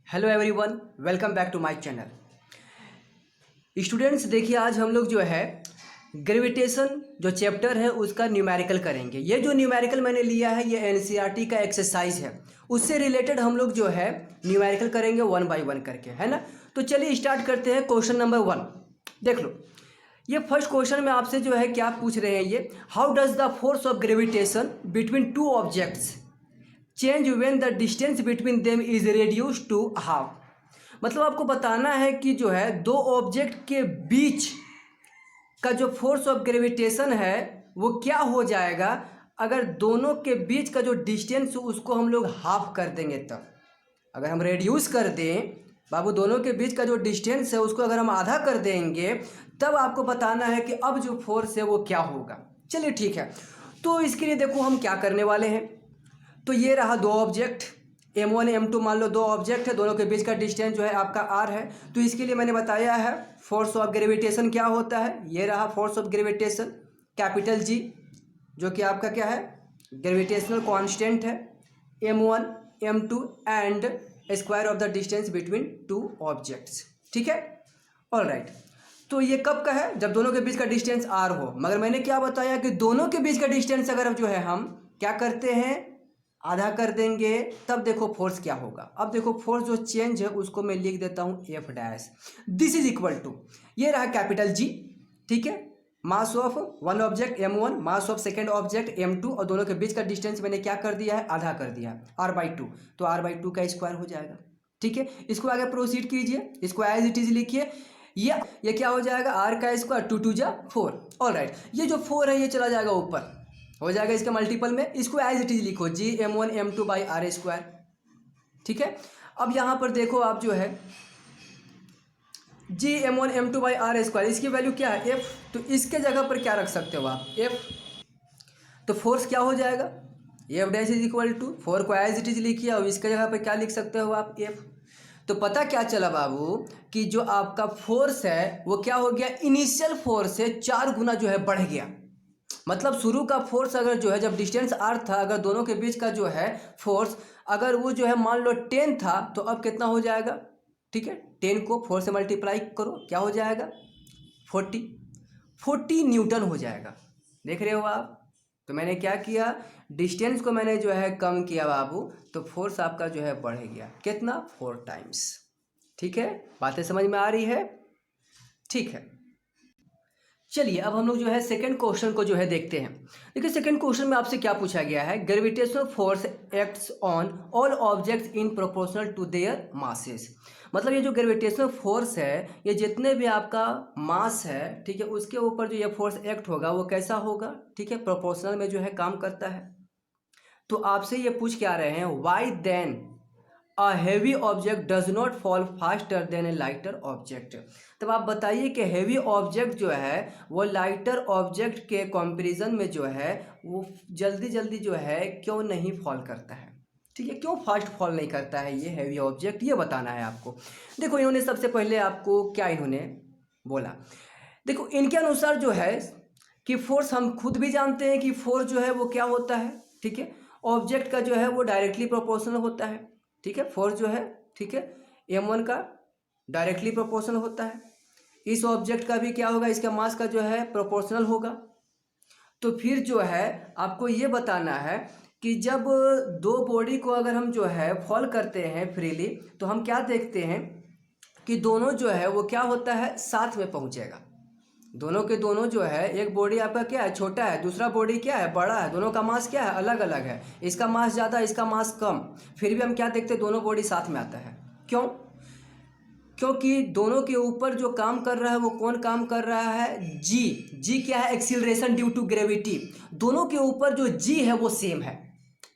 Hello everyone, welcome back to my channel. Students देखिए, आज हम लोग जो है ग्रेविटेशन जो चैप्टर है उसका न्यूमेरिकल करेंगे। ये जो न्यूमेरिकल मैंने लिया है ये एनसीईआरटी का एक्सरसाइज है, उससे रिलेटेड हम लोग जो है न्यूमेरिकल करेंगे वन बाय वन करके, है ना। तो चलिए स्टार्ट करते हैं। क्वेश्चन नंबर 1 देख लो। ये फर्स्ट क्वेश्चन में आपसे जो है क्या पूछ रहे हैं, ये how does the force of gravitation between two objects change when the distance between them is reduced to half. मतलब आपको बताना है कि जो है दो ऑब्जेक्ट के बीच का जो फोर्स ऑफ ग्रेविटेशन है वो क्या हो जाएगा अगर दोनों के बीच का जो डिस्टेंस उसको हम लोग हाफ कर देंगे। तब अगर हम रेड्यूस कर दें बाबू, दोनों के बीच का जो डिस्टेंस है उसको अगर हम आधा कर देंगे तब आपको बताना है कि अब जो फोर्स है वो क्या होगा। चलिए ठीक है, तो इसके लिए देखो हम क्या करने वाले हैं। तो ये रहा दो ऑब्जेक्ट M1 M2, मान लो दो ऑब्जेक्ट है, दोनों के बीच का डिस्टेंस जो है आपका R है। तो इसके लिए मैंने बताया है फोर्स ऑफ ग्रेविटेशन क्या होता है। ये रहा force of gravitation capital G, जो कि आपका क्या है ग्रेविटेशनल कांस्टेंट है M1 M2 and square of the distance between two objects. ठीक है, ऑल राइट। तो ये कब का है, जब दोनों के बीच का डिस्टेंस R हो। मगर मैंने क्या बताया कि दोनों के बीच का डिस्टेंस अगर जो है हम क्या करते हैं आधा कर देंगे तब देखो फोर्स क्या होगा। अब देखो फोर्स जो चेंज है उसको मैं लिख देता हूँ F dash. This is equal to, ये रहा कैपिटल G, ठीक है, mass of one object M1, mass of second object M2, और दोनों के बीच का डिस्टेंस मैंने क्या कर दिया है आधा कर दिया है R/2। तो R/2 का स्क्वायर हो जाएगा। ठीक है, इसको आगे प्रोसीड कीजिए, इसको एज इट इज लिखिए। ये क्या हो जाएगा R का स्क्वायर 2 2 जा 4। ऑल राइट, ये जो 4 है ये चला जाएगा ऊपर, हो जाएगा इसके मल्टीपल में। इसको एज इट इज लिखो Gm1 M2 by R square. ठीक है, अब यहाँ पर देखो आप जो है Gm1 M2 by R square, इसकी वैल्यू क्या है F। तो इसके जगह पर क्या रख सकते हो आप F। तो फोर्स क्या हो जाएगा F dash is equal to 4 को एज इट इज लिखिए, और इसके जगह पर क्या लिख सकते हो आप F। तो पता क्या चला बाबू कि जो आपका फोर्स है वो क्या हो गया, इनिशियल फोर्स से 4 गुना जो है बढ़ गया। मतलब शुरू का फोर्स अगर जो है जब डिस्टेंस R था, अगर दोनों के बीच का जो है फोर्स अगर वो जो है मान लो 10 था, तो अब कितना हो जाएगा। ठीक है, 10 को 4 से मल्टीप्लाई करो, क्या हो जाएगा 40 न्यूटन हो जाएगा। देख रहे हो आप। तो मैंने क्या किया, डिस्टेंस को मैंने जो है कम किया बाबू, तो फोर्स आपका जो है बढ़ गया कितना 4 टाइम्स। ठीक है, बातें समझ में आ रही है। ठीक है, चलिए अब हम लोग जो है सेकंड क्वेश्चन को जो है देखते हैं। देखिए सेकंड क्वेश्चन में आपसे क्या पूछा गया है, gravitational force acts on all objects in proportional to their masses. मतलब ये जो ग्रेविटेशनल फोर्स है ये जितने भी आपका मास है, ठीक है, उसके ऊपर जो ये फोर्स एक्ट होगा वो कैसा होगा, ठीक है, प्रोपोर्शनल में जो है काम करता है। तो आपसे ये पूछ के आ रहे हैं why then a heavy object does not fall faster than a lighter object. तब आप बताइए कि हेवी ऑब्जेक्ट जो है वो लाइटर ऑब्जेक्ट के कंपैरिजन में जो है वो जल्दी जल्दी जो है क्यों नहीं फॉल करता है। ठीक है, क्यों फास्ट फॉल नहीं करता है ये हेवी ऑब्जेक्ट, ये बताना है आपको। देखो इन्होंने सबसे पहले आपको क्या इन्होंने बोला, देखो इनके अनुसार जो है कि फोर्स, हम खुद भी जानते हैं कि फोर्स जो है वो क्या होता है। ठीक है, ऑब्जेक्ट का जो है वो डायरेक्टली प्रोपोर्शनल होता है। ठीक है, फोर्स जो है, ठीक है, M1 का डायरेक्टली प्रोपोर्शनल होता है। इस ऑब्जेक्ट का भी क्या होगा, इसका मास का जो है प्रोपोर्शनल होगा। तो फिर जो है आपको ये बताना है कि जब दो बॉडी को अगर हम जो है फॉल करते हैं फ्रीली, तो हम क्या देखते हैं कि दोनों जो है वो क्या होता है साथ में पहुंचेगा। दोनों के दोनों जो है, एक बॉडी आपका क्या है छोटा है, दूसरा बॉडी क्या है बड़ा है, दोनों का मास क्या है अलग अलग है, इसका मास ज़्यादा इसका मास कम, फिर भी हम क्या देखते हैं दोनों बॉडी साथ में आता है। क्यों, क्योंकि दोनों के ऊपर जो काम कर रहा है वो कौन काम कर रहा है, जी क्या है एक्सीलरेशन ड्यू टू ग्रेविटी। दोनों के ऊपर जो जी है वो सेम है,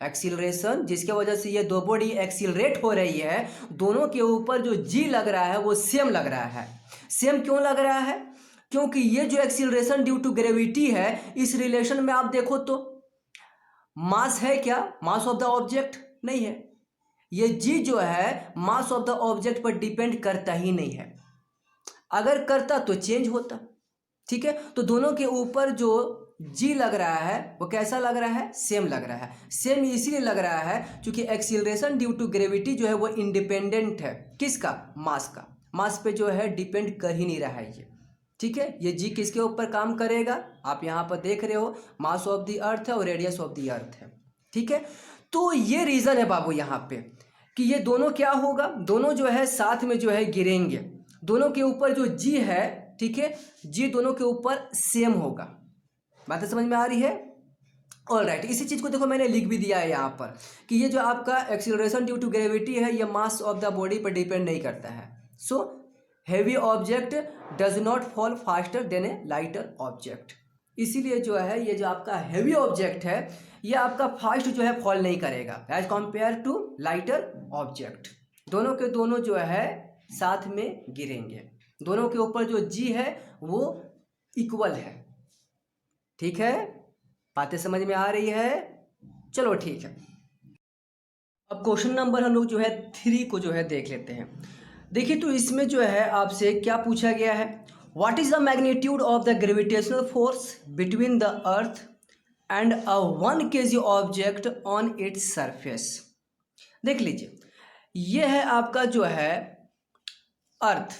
एक्सीलरेशन जिसके वजह से ये दो बॉडी एक्सीलरेट हो रही है, दोनों के ऊपर जो जी लग रहा है वो सेम लग रहा है। सेम क्यों लग रहा है, क्योंकि ये जो एक्सीलरेशन ड्यू टू ग्रेविटी है, इस रिलेशन में आप देखो तो मास है क्या, मास ऑफ द ऑब्जेक्ट नहीं है। ये जी जो है मास ऑफ द ऑब्जेक्ट पर डिपेंड करता ही नहीं है, अगर करता तो चेंज होता। ठीक है, तो दोनों के ऊपर जो जी लग रहा है वो कैसा लग रहा है, सेम लग रहा है। सेम इसीलिए लग रहा है क्योंकि एक्सीलरेशन ड्यू टू ग्रेविटी जो है वो इंडिपेंडेंट है किसका, मास का। मास पे जो है डिपेंड कर ही नहीं रहा है ये, ठीक है। ये जी किसके ऊपर काम करेगा, आप यहाँ पर देख रहे हो मास ऑफ द अर्थ है और रेडियस ऑफ द अर्थ है, ठीक है। तो ये रीज़न है बाबू यहाँ पे कि ये दोनों क्या होगा, दोनों जो है साथ में जो है गिरेंगे, दोनों के ऊपर जो जी है, ठीक है, जी दोनों के ऊपर सेम होगा। बातें समझ में आ रही है? ऑल राइट, इसी चीज़ को देखो मैंने लिख भी दिया है यहाँ पर कि ये जो आपका एक्सीलरेशन ड्यू टू ग्रेविटी है ये मास ऑफ द बॉडी पर डिपेंड नहीं करता है। So heavy object does not fall faster than a lighter object. इसीलिए जो है ये जो आपका हैवी ऑब्जेक्ट है ये आपका फास्ट जो है फॉल नहीं करेगा as compare to lighter object. दोनों के दोनों जो है साथ में गिरेंगे, दोनों के ऊपर जो जी है वो इक्वल है, ठीक है। बातें समझ में आ रही है? चलो ठीक है। अब क्वेश्चन नंबर हम लोग जो है 3 को जो है देख लेते हैं। देखिए तो इसमें जो है आपसे क्या पूछा गया है, what is the magnitude of the gravitational force between the earth and a 1 kg object on its surface. देख लीजिए ये है आपका जो है अर्थ,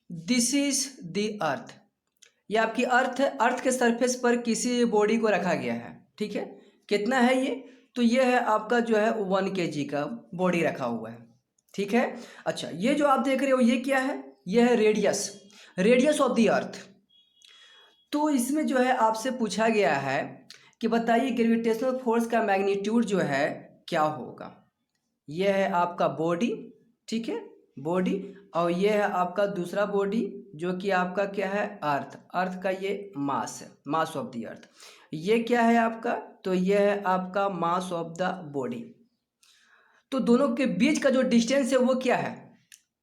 दिस इज द अर्थ, ये आपकी अर्थ है। अर्थ के सरफेस पर किसी बॉडी को रखा गया है, ठीक है। कितना है ये, तो ये है आपका जो है 1 kg का बॉडी रखा हुआ है, ठीक है। अच्छा ये जो आप देख रहे हो ये क्या है, ये है radius, radius of the earth. तो इसमें जो है आपसे पूछा गया है कि बताइए ग्रेविटेशनल फोर्स का मैग्नीट्यूड जो है क्या होगा। ये है आपका बॉडी, ठीक है, बॉडी, और ये है आपका दूसरा बॉडी जो कि आपका क्या है, अर्थ, अर्थ का ये मास है, मास ऑफ द अर्थ। ये क्या है आपका, तो ये है आपका मास ऑफ द बॉडी। तो दोनों के बीच का जो डिस्टेंस है वो क्या है,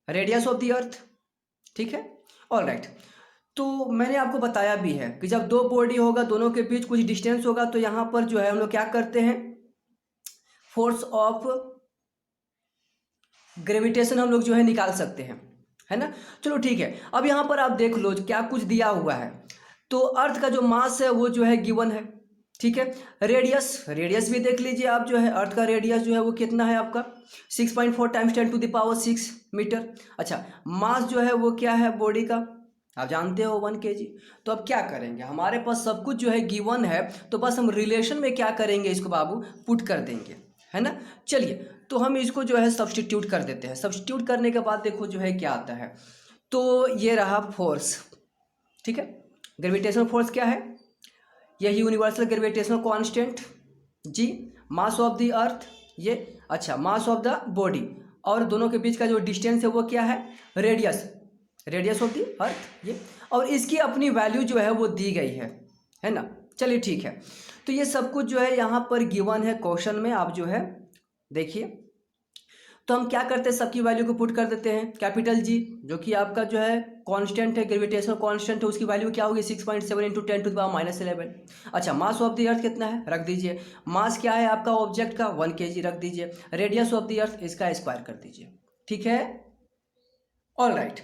रेडियस ऑफ द अर्थ, ठीक है। ऑल राइट, तो मैंने आपको बताया भी है कि जब दो बॉडी होगा दोनों के बीच कुछ डिस्टेंस होगा तो यहाँ पर जो है हम लोग क्या करते हैं, फोर्स ऑफ ग्रेविटेशन हम लोग जो है निकाल सकते हैं, है ना। चलो ठीक है, अब यहाँ पर आप देख लो क्या कुछ दिया हुआ है। तो अर्थ का जो मास है वो जो है गिवन है, ठीक है। रेडियस, रेडियस भी देख लीजिए आप, जो है अर्थ का रेडियस जो है वो कितना है आपका 6.4 × 10⁻⁶ मीटर। अच्छा मास जो है वो क्या है बॉडी का, आप जानते हो 1 kg। तो अब क्या करेंगे, हमारे पास सब कुछ जो है गिवन है, तो बस हम रिलेशन में क्या करेंगे, इसको बाबू पुट कर देंगे, है ना। चलिए तो हम इसको जो है सब्स्टिट्यूट कर देते हैं। सब्स्टिट्यूट करने के बाद देखो जो है क्या आता है, तो ये रहा फोर्स, ठीक है। ग्रेविटेशनल फोर्स क्या है, यही universal gravitational constant ji, mass of the earth ये, अच्छा मास ऑफ द बॉडी, और दोनों के बीच का जो डिस्टेंस है वो क्या है, radius, radius of the earth ये, और इसकी अपनी वैल्यू जो है वो दी गई है ना। चलिए ठीक है, तो ये सब कुछ जो है यहाँ पर गिवन है क्वेश्चन में, आप जो है देखिए। तो हम क्या करते हैं, सबकी वैल्यू को पुट कर देते हैं। कैपिटल जी जो कि आपका जो है कांस्टेंट है, ग्रेविटेशनल कांस्टेंट है, उसकी वैल्यू क्या होगी 6.7 × 10⁻⁻11। अच्छा मास ऑफ द अर्थ कितना है, रख दीजिए। मास क्या है आपका ऑब्जेक्ट का 1 kg, रख दीजिए। रेडियस ऑफ द अर्थ इसका स्क्वायर कर दीजिए, ठीक है। All right,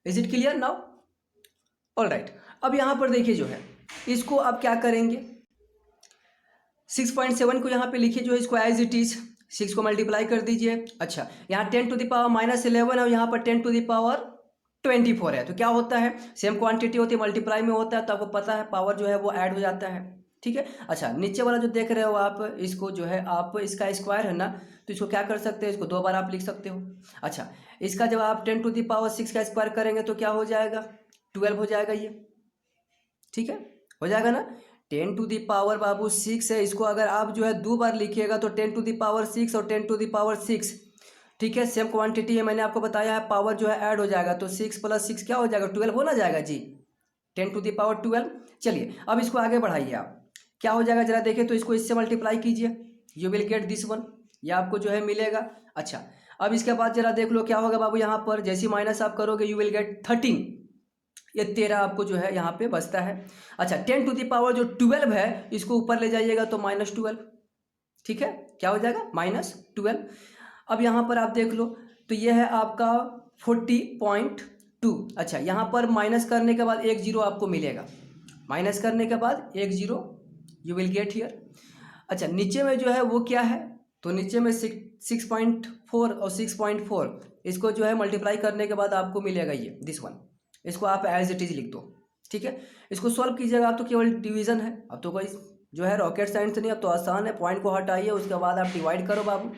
is it clear now? All right, अब यहाँ पर देखिए जो है इसको आप क्या करेंगे, 6.7 को यहाँ पे लिखिए जो है इसको एज इट इज, 6 को मल्टीप्लाई कर दीजिए। अच्छा यहाँ 10⁻⁻11 और यहाँ पर 10⁻24 है, तो क्या होता है, सेम क्वांटिटी होती है, मल्टीप्लाई में होता है, तो आपको पता है पावर जो है वो ऐड हो जाता है, ठीक है। अच्छा नीचे वाला जो देख रहे हो आप, इसको जो है आप इसका स्क्वायर है ना, तो इसको क्या कर सकते हैं, इसको 2 बार आप लिख सकते हो। अच्छा इसका जब आप 10⁻6 का स्क्वायर करेंगे तो क्या हो जाएगा, 12 हो जाएगा ये, ठीक है, हो जाएगा ना। 10⁻6 बाबू 6 है, इसको अगर आप जो है 2 बार लिखिएगा तो 10⁻6 और 10⁻6, ठीक है, सेम क्वांटिटी है, मैंने आपको बताया है, पावर जो है ऐड हो जाएगा, तो 6 + 6 क्या हो जाएगा, 12 हो ना जाएगा जी, 10⁻12। चलिए अब इसको आगे बढ़ाइए आप, क्या हो जाएगा जरा देखिए, तो इसको इससे मल्टीप्लाई कीजिए, you will get this one, ये आपको जो है मिलेगा। अच्छा अब इसके बाद जरा देख लो क्या होगा बाबू, यहाँ पर जैसे माइनस आप करोगे यू विल गेट 13, ये 13 आपको जो है यहाँ पे बचता है। अच्छा 10⁻12 है, इसको ऊपर ले जाइएगा तो -12, ठीक है, क्या हो जाएगा -12। अब यहाँ पर आप देख लो तो ये है आपका 40.2। अच्छा यहाँ पर माइनस करने के बाद 1 0 आपको मिलेगा, माइनस करने के बाद एक zero you will get here. अच्छा नीचे में जो है वो क्या है, तो नीचे में 6.4 और 6.4 इसको जो है मल्टीप्लाई करने के बाद आपको मिलेगा ये दिस वन। इसको आप एज इट इज लिख दो, ठीक है। इसको सॉल्व कीजिएगा, आप तो केवल डिवीजन है, अब तो कोई जो है रॉकेट साइंस नहीं, अब तो आसान है। पॉइंट को हटाइए, उसके बाद आप डिवाइड करो बाबू।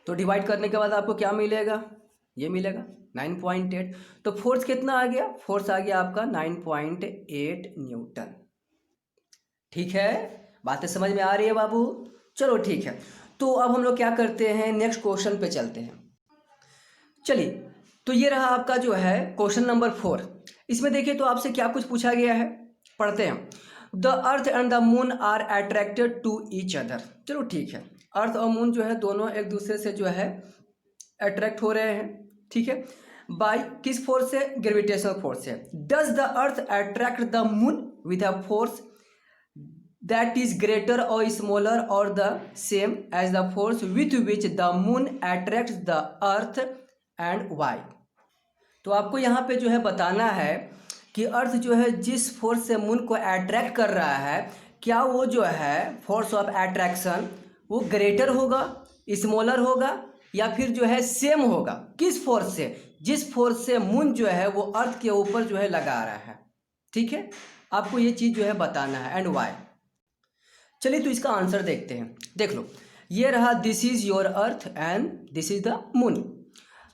तो डिवाइड करने के बाद आपको क्या मिलेगा, ये मिलेगा 9.8। तो फोर्स कितना आ गया, फोर्स आ गया आपका 9.8 न्यूटन। ठीक है, बातें समझ में आ रही है बाबू? चलो ठीक है, तो अब हम लोग क्या करते हैं, नेक्स्ट क्वेश्चन पे चलते हैं। चलिए, तो ये रहा आपका जो है क्वेश्चन नंबर 4। इसमें देखिए तो आपसे क्या कुछ पूछा गया है, पढ़ते हैं। The earth and the moon are attracted to each other. चलो ठीक है, अर्थ और मून जो है दोनों एक दूसरे से जो है अट्रैक्ट हो रहे हैं, ठीक है। बाय किस फोर्स से, ग्रेविटेशनल फोर्स से। Does the earth attract the moon with a force that is greater or smaller or the same as the force with which the moon attracts the earth and why। तो आपको यहाँ पे जो है बताना है कि अर्थ जो है जिस फोर्स से मून को अट्रैक्ट कर रहा है, क्या वो जो है फोर्स ऑफ अट्रैक्शन वो ग्रेटर होगा, स्मॉलर होगा या फिर जो है सेम होगा। किस फोर्स से, जिस फोर्स से मून जो है वो अर्थ के ऊपर जो है लगा रहा है, ठीक है। आपको ये चीज़ जो है बताना है एंड वाई। चलिए तो इसका आंसर देखते हैं। देख लो, ये रहा this is your earth and this is the moon.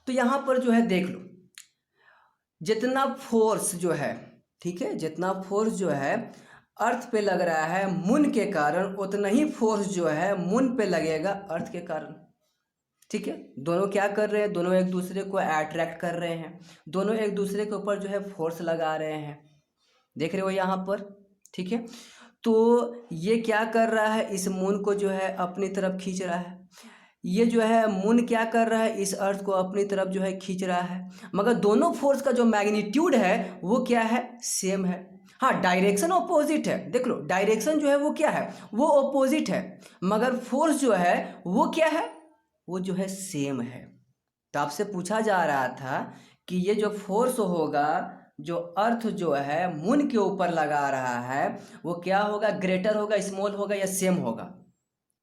तो यहाँ पर जो है देख लो, जितना फोर्स जो है, ठीक है, जितना फोर्स जो है अर्थ पे लग रहा है मून के कारण, उतना ही फोर्स जो है मून पे लगेगा अर्थ के कारण, ठीक है। दोनों क्या कर रहे हैं, दोनों एक दूसरे को अट्रैक्ट कर रहे हैं, दोनों एक दूसरे के ऊपर जो है फोर्स लगा रहे हैं, देख रहे हो यहाँ पर, ठीक है। तो ये क्या कर रहा है, इस मून को जो है अपनी तरफ खींच रहा है, ये जो है मून क्या कर रहा है, इस अर्थ को अपनी तरफ जो है खींच रहा है, मगर दोनों फोर्स का जो मैग्नीट्यूड है वो क्या है, सेम है। हाँ, डायरेक्शन ऑपोजिट है, देख लो डायरेक्शन जो है वो क्या है, वो ऑपोजिट है, मगर फोर्स जो है वो क्या है, वो जो है सेम है। तो आपसे पूछा जा रहा था कि ये जो फोर्स होगा, जो अर्थ जो है मून के ऊपर लगा रहा है, वो क्या होगा, ग्रेटर होगा, स्मॉल होगा या सेम होगा।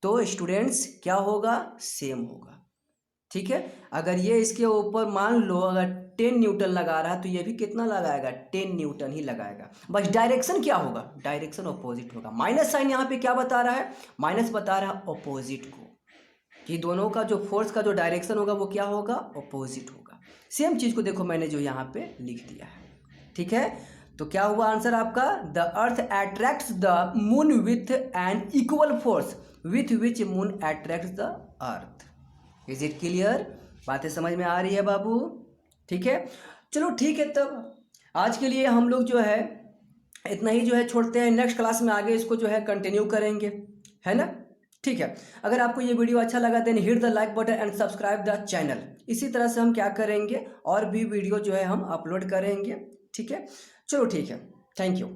तो स्टूडेंट्स क्या होगा, सेम होगा, ठीक है। अगर ये इसके ऊपर मान लो अगर 10 न्यूटन लगा रहा है तो ये भी कितना लगाएगा, 10 न्यूटन ही लगाएगा, बस डायरेक्शन क्या होगा, डायरेक्शन ऑपोजिट होगा। माइनस साइन यहाँ पे क्या बता रहा है, माइनस बता रहा है ऑपोजिट को, कि दोनों का जो फोर्स का जो डायरेक्शन होगा वो क्या होगा, ऑपोजिट होगा। सेम चीज़ को देखो मैंने जो यहाँ पे लिख दिया है, ठीक है। तो क्या हुआ आंसर आपका, the earth attracts the moon with an equal force with which moon attracts the earth. Is it clear? बातें समझ में आ रही है बाबू? ठीक है, चलो ठीक है, तब आज के लिए हम लोग जो है इतना ही जो है छोड़ते हैं। नेक्स्ट क्लास में आगे इसको जो है कंटिन्यू करेंगे, है ना? ठीक है, अगर आपको ये वीडियो अच्छा लगा then hit the like button and subscribe the channel. इसी तरह से हम क्या करेंगे, और भी वीडियो जो है हम अपलोड करेंगे, ठीक है। चलो ठीक है, थैंक यू।